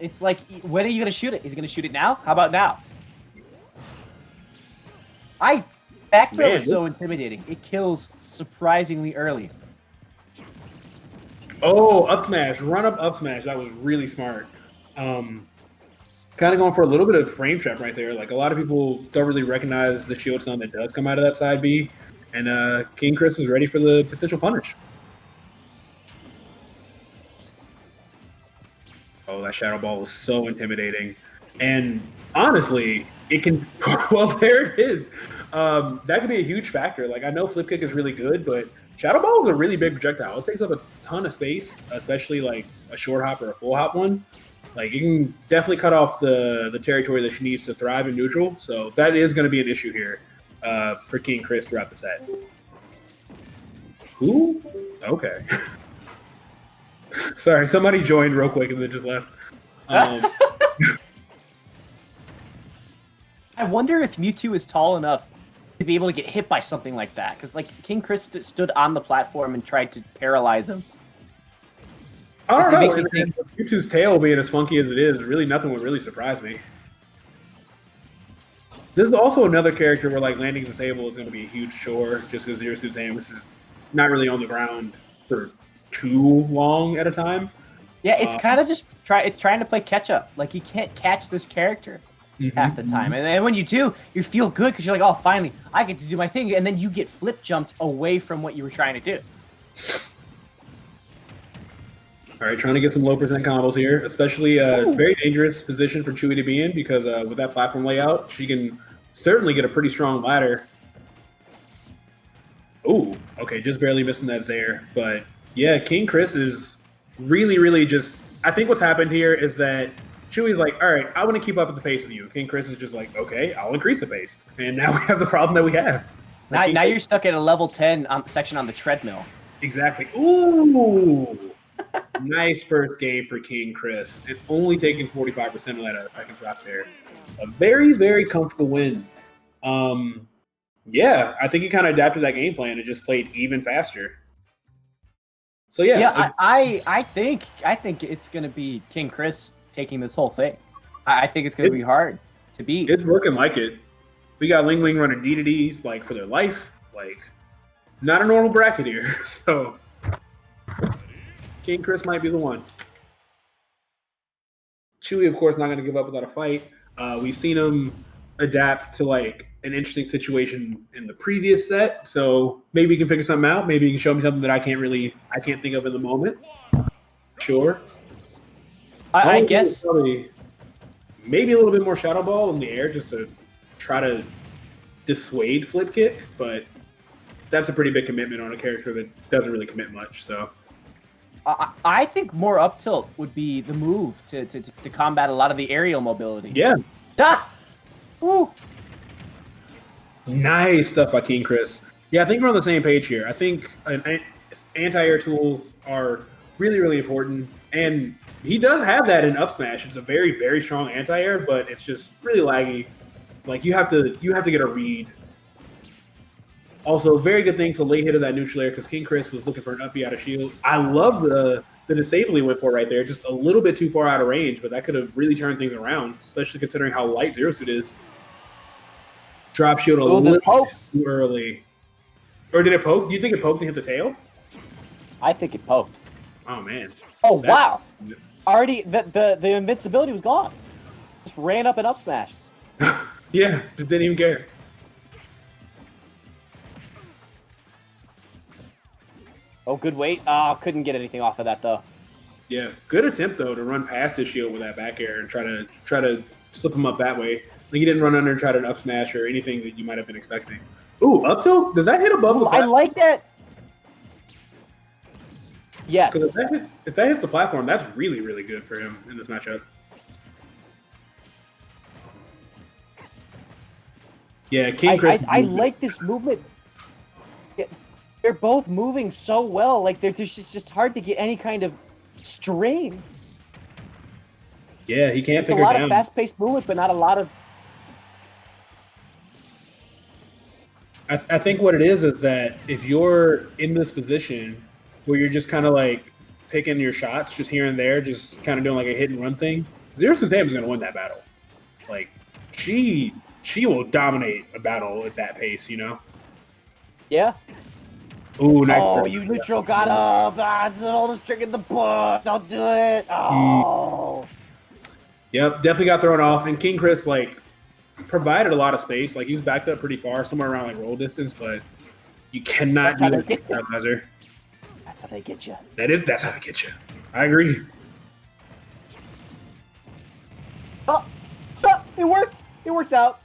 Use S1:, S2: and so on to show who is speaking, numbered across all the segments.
S1: It's like, when are you going to shoot it? Is he going to shoot it now? How about now? Back throw is so intimidating. It kills surprisingly early.
S2: Oh, up smash. Run up smash. That was really smart. Kind of going for a little bit of frame trap right there. Like, a lot of people don't really recognize the shield stun that does come out of that side B. And King Chris was ready for the potential punish. Oh, that Shadow Ball was so intimidating. And honestly, it can – well, there it is. That could be a huge factor. Like, I know Flip Kick is really good, but Shadow Ball is a really big projectile. It takes up a ton of space, especially like a short hop or a full hop one. Like, you can definitely cut off the territory that she needs to thrive in neutral. So that is going to be an issue here for King Chris throughout the set. Who? Okay. Sorry, somebody joined real quick and then just left.
S1: I wonder if Mewtwo is tall enough to be able to get hit by something like that. Because, like, King Chris stood on the platform and tried to paralyze him.
S2: I don't know. Mewtwo's tail being as funky as it is, really nothing would really surprise me. This is also another character where, like, landing disable is going to be a huge chore just because Zero Suit Samus is not really on the ground for too long at a time.
S1: Yeah, it's kind of just trying to play catch up. Like, you can't catch this character half the time, and then when you do, you feel good because you're like, oh, finally, I get to do my thing, and then you get flip jumped away from what you were trying to do.
S2: All right, trying to get some low percent combos here, especially a very dangerous position for Chewie to be in because with that platform layout, she can certainly get a pretty strong ladder. Oh, okay, just barely missing that Zaire, but yeah, King Chris is really, really just. I think what's happened here is that Chewie's like, all right, I want to keep up with the pace with you. King Chris is just like, okay, I'll increase the pace. And now we have the problem that we have.
S1: Now you're stuck at a level 10 section on the treadmill.
S2: Exactly. Ooh. Nice first game for King Chris. And only taking 45% of that second stop there. A very, very comfortable win. Yeah, I think he kind of adapted that game plan and just played even faster. So yeah.
S1: Yeah, I think it's gonna be King Chris taking this whole thing. I think it's going to be hard to beat.
S2: It's looking like it. We got Ling Ling running D to D like for their life. Like, not a normal bracket here. So King Chris might be the one. Chewie, of course, not going to give up without a fight. We've seen him adapt to like an interesting situation in the previous set. So maybe he can figure something out. Maybe he can show me something that I can't think of in the moment. Sure.
S1: I guess
S2: maybe a little bit more Shadow Ball in the air just to try to dissuade Flip Kick, but that's a pretty big commitment on a character that doesn't really commit much. So
S1: I think more up tilt would be the move to combat a lot of the aerial mobility.
S2: Yeah.
S1: Ah! Woo!
S2: Nice stuff by King Chris. Yeah, I think we're on the same page here. I think anti-air tools are really, really important, and he does have that in up smash. It's a very, very strong anti-air, but it's just really laggy. Like, you have to get a read. Also, very good thing for late hit of that neutral air because King Chris was looking for an up B out of shield. I love the disable he went for right there. Just a little bit too far out of range, but that could have really turned things around, especially considering how light Zero Suit is. Drop shield a little too early. Or did it poke? Do you think it poked and hit the tail?
S1: I think it poked.
S2: Oh, man.
S1: Oh, wow. Already, the invincibility was gone. Just ran up and up smash.
S2: Yeah, just didn't even care.
S1: Oh, good weight. Oh, couldn't get anything off of that, though.
S2: Yeah, good attempt, though, to run past his shield with that back air and try to slip him up that way. Like, he didn't run under and try to up smash or anything that you might have been expecting. Ooh, up tilt? Does that hit above the platform?
S1: I like that. Yes.
S2: Because if that hits the platform, that's really, really good for him in this matchup. Yeah, King Chris.
S1: I like this movement. They're both moving so well. Like, there's just hard to get any kind of strain.
S2: Yeah, he can't pick her down.
S1: It's a lot of fast-paced movement, but not a lot of...
S2: I think what it is that if you're in this position where you're just kind of like picking your shots just here and there, just kind of doing like a hit and run thing, Zero Suit Sam is going to win that battle. Like, she will dominate a battle at that pace, you know?
S1: Yeah.
S2: Ooh, nice.
S1: Oh, you neutral got up. It's the oldest trick in the book. Don't do it. Oh.
S2: Yep, definitely got thrown off. And King Chris, like, provided a lot of space. Like, he was backed up pretty far, somewhere around, like, roll distance, but you cannot do that with Stabilizer.
S1: That's how they get you.
S2: That's how they get you. I agree.
S1: Oh, it worked. It worked out.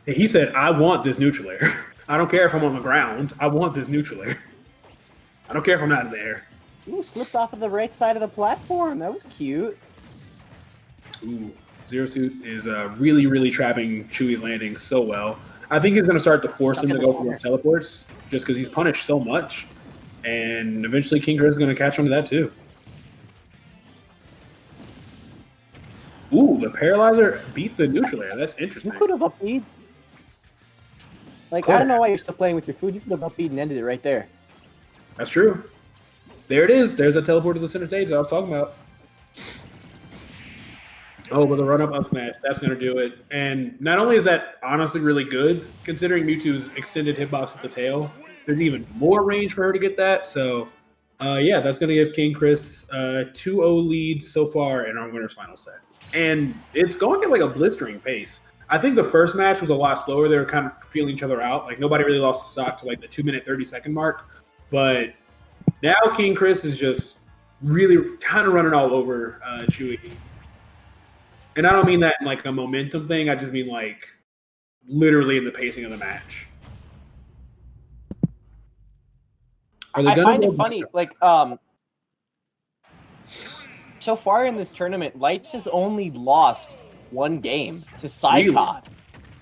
S2: He said, I want this neutral air. I don't care if I'm on the ground. I want this neutral air. I don't care if I'm not in the air.
S1: Ooh, slipped off of the right side of the platform. That was cute.
S2: Ooh, Zero Suit is really, really trapping Chewie's landing so well. I think he's going to start to force him to go for those teleports just because he's punished so much. And eventually King Chris is going to catch on to that too. Ooh, the Paralyzer beat the neutral air. That's interesting.
S1: You could have up-beat. Like, I don't know why you're still playing with your food. You could have up-beat and ended it right there.
S2: That's true. There it is. There's a teleport to the center stage that I was talking about. Oh, but the run-up up smash, that's going to do it. And not only is that honestly really good, considering Mewtwo's extended hitbox with the tail, there's even more range for her to get that. So, yeah, that's going to give King Chris 2-0 lead so far in our winner's final set. And it's going at like a blistering pace. I think the first match was a lot slower. They were kind of feeling each other out. Like, nobody really lost the stock to like the 2-minute, 30-second mark. But now King Chris is just really kind of running all over Chewie. And I don't mean that in like a momentum thing. I just mean like literally in the pacing of the match.
S1: I find it funny, like, so far in this tournament, Lights has only lost one game to Psychod.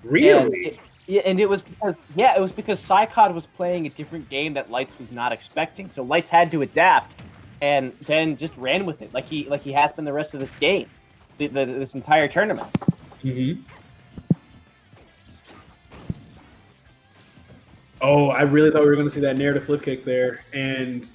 S2: Really?
S1: And it was because Psychod was playing a different game that Lights was not expecting. So Lights had to adapt and then just ran with it like he has been the rest of this game. This entire tournament.
S2: Mm-hmm. Oh, I really thought we were going to see that narrative flip kick there. And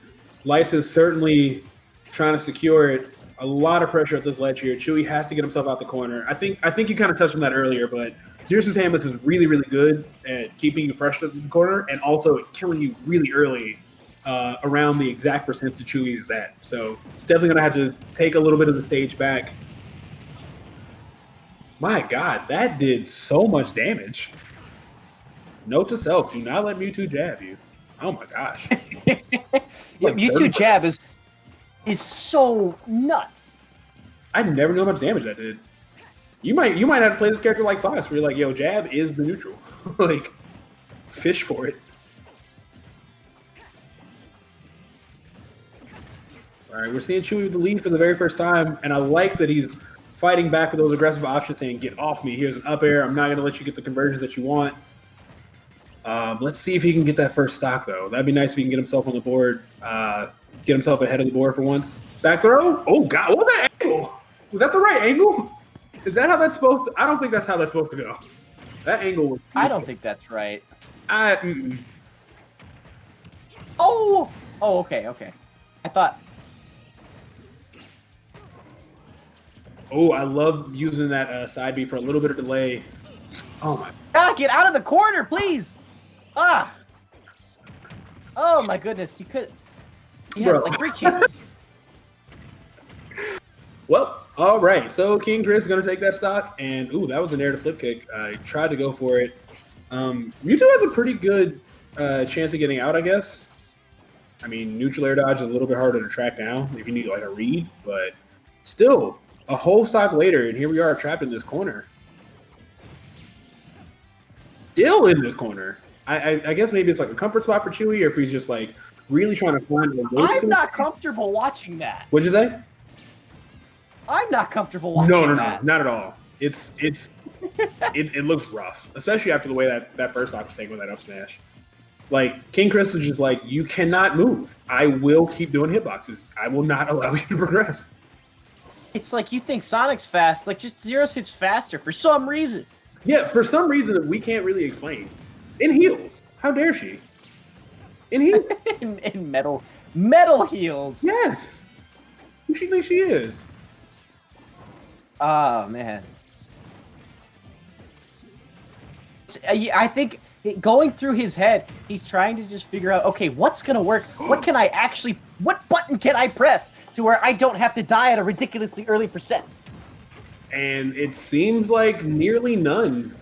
S2: Lice is certainly trying to secure it. A lot of pressure at this ledge here. Chewie has to get himself out the corner. I think you kind of touched on that earlier, but Zero Suit Samus is really, really good at keeping you fresh at the corner and also killing you really early around the exact percent that Chewie is at. So it's definitely going to have to take a little bit of the stage back. My God, that did so much damage. Note to self, do not let Mewtwo jab you. Oh my gosh.
S1: Like Mewtwo jab is so nuts.
S2: I never knew how much damage that did. You might have to play this character like Fox, where you're like, yo, jab is the neutral. Like, fish for it. All right, we're seeing Chewie with the lead for the very first time, and I like that he's fighting back with those aggressive options, saying, get off me. Here's an up air. I'm not going to let you get the conversions that you want. Let's see if he can get that first stock, though. That'd be nice if he can get himself on the board, get himself ahead of the board for once. Back throw? Oh, God. What was that angle? Was that the right angle? Is that how that's supposed to? I don't think that's how that's supposed to go. That angle was.
S1: I don't think that's right.
S2: Mm-mm.
S1: Oh, okay. I thought.
S2: Oh, I love using that side B for a little bit of delay. Oh, my.
S1: Ah, get out of the corner, please. Ah. Oh, my goodness. He had like 3 chances.
S2: Well, all right. So King Chris is going to take that stock. And, ooh, that was a narrative flip kick. I tried to go for it. Mewtwo has a pretty good chance of getting out, I guess. I mean, neutral air dodge is a little bit harder to track down if you need, like, a read. But still, a whole stock later, and here we are trapped in this corner. Still in this corner. I guess maybe it's like a comfort spot for Chewie, or if he's just like really trying to find a way.
S1: I'm not comfortable watching that.
S2: What'd you say?
S1: I'm not comfortable watching that.
S2: No, not at all. It looks rough, especially after the way that first stock was taken with that up smash. Like, King Chris is just like, you cannot move. I will keep doing hitboxes. I will not allow you to progress.
S1: It's like you think Sonic's fast, like just Zero Suit's faster for some reason.
S2: Yeah, for some reason that we can't really explain. In heels. How dare she? In heels.
S1: in metal heels.
S2: Yes. Who she thinks she is?
S1: Oh man. I think going through his head, he's trying to just figure out, okay, what's gonna work? What button can I press to where I don't have to die at a ridiculously early percent?
S2: And it seems like nearly none.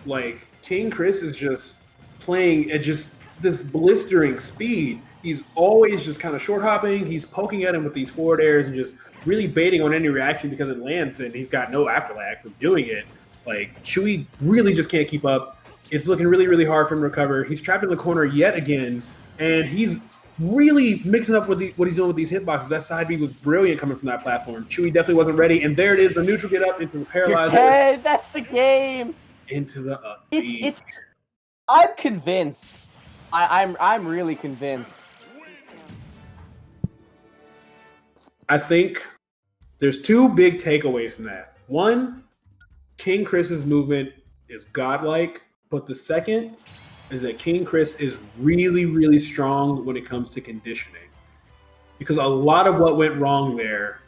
S2: Like King Chris is just playing at just this blistering speed. He's always just kind of short hopping. He's poking at him with these forward airs and just really baiting on any reaction because it lands, and he's got no afterlag from doing it. Like Chewie really just can't keep up. It's looking really, really hard for him to recover. He's trapped in the corner yet again, and he's really mixing up with what he's doing with these hitboxes. That side B was brilliant coming from that platform. Chewie definitely wasn't ready, and there it is, the neutral get up into the paralyzer.
S1: You're dead. That's the game.
S2: Into the up.
S1: It's. I'm convinced. I'm really convinced.
S2: I think there's two big takeaways from that. One, King Chris's movement is godlike, but the second is that King Chris is really, really strong when it comes to conditioning. Because a lot of what went wrong there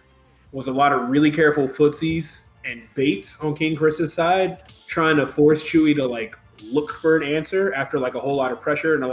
S2: was a lot of really careful footsies and baits on King Chris's side, trying to force Chewie to like look for an answer after like a whole lot of pressure and a lot